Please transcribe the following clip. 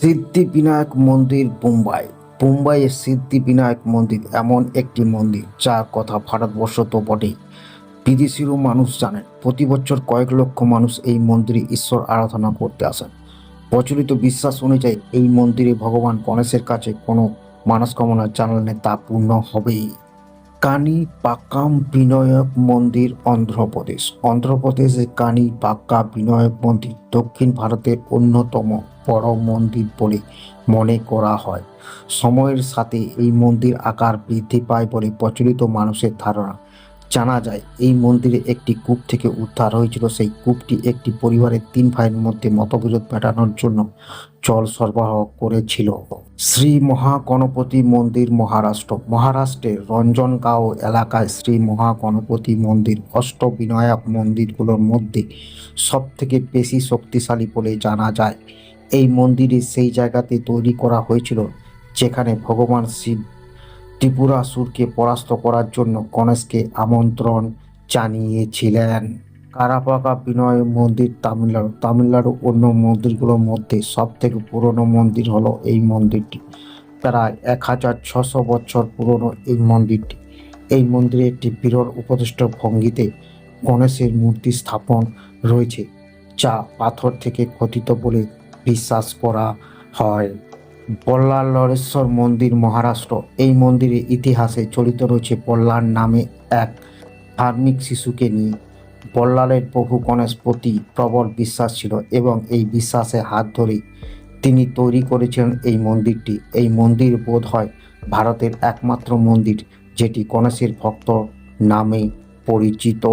সিদ্ধিবিনায়ক মন্দির মুম্বাইয়ের সিদ্ধিবিনায়ক মন্দির এমন একটি মন্দির যার কথা ভারতবর্ষ তো বটেই, বিদেশিরও মানুষ জানেন। প্রতি বছর কয়েক লক্ষ মানুষ এই মন্দিরে ঈশ্বর আরাধনা করতে আসেন। প্রচলিত বিশ্বাস অনুযায়ী এই মন্দিরে ভগবান গণেশের কাছে কোনো মানসকামনা জানালে তা পূর্ণ হবেই। কানিপাক্কাম বিনায়ক মন্দির অন্ধ্রপ্রদেশে কানিপাক্কা বিনায়ক মন্দির দক্ষিণ ভারতের অন্যতম বড় মন্দির বলে মনে করা হয়। সময়ের সাথে এই মন্দির আকার বৃদ্ধি পায় বলে প্রচলিত মানুষের ধারণা। জানা যায় এই মন্দিরে একটি কূপ থেকে উদ্ধার হয়েছিল। সেই কূপটি একটি পরিবারের 3 ভাইয়ের মধ্যে মতবিরোধ মেটানোর জন্য জল সরবরাহ করেছিল। শ্রী মহাগণপতি মন্দির মহারাষ্ট্রের রঞ্জনগাঁও এলাকায় শ্রী মহাগণপতি মন্দির অষ্টবিনায়ক মন্দিরগুলোর মধ্যে সবথেকে বেশি শক্তিশালী বলে জানা যায়। এই মন্দিরে সেই জায়গাতে তৈরি করা হয়েছিল যেখানে ভগবান শিব ত্রিপুরাসুরকে পরাস্ত করার জন্য গণেশকে আমন্ত্রণ জানিয়েছিলেন। কারাপাকা বিনায়ক মন্দির তামিলনাড়ু অন্য মন্দিরগুলোর মধ্যে সব থেকে পুরনো মন্দির হলো এই মন্দিরটি। প্রায় 1600 বছর পুরনো এই মন্দিরটি। এই মন্দিরে একটি বিরল উপদিষ্ট ভঙ্গিতে গণেশের মূর্তি স্থাপন রয়েছে, যা পাথর থেকে খোদিত বলে বিশ্বাস করা হয়। বল্লালেশ্বর মন্দির মহারাষ্ট্র। এই মন্দিরের ইতিহাসে জড়িত রয়েছে বল্লাল নামে এক ধার্মিক শিশুকে নিয়ে। বল্লালের প্রভু গণেশ প্রতি প্রবল বিশ্বাস ছিল এবং এই বিশ্বাসের হাত ধরেই তিনি তৈরি করেছিলেন এই মন্দিরটি। এই মন্দির বোধ হয় ভারতের একমাত্র মন্দির যেটি গণেশের ভক্ত নামে পরিচিত।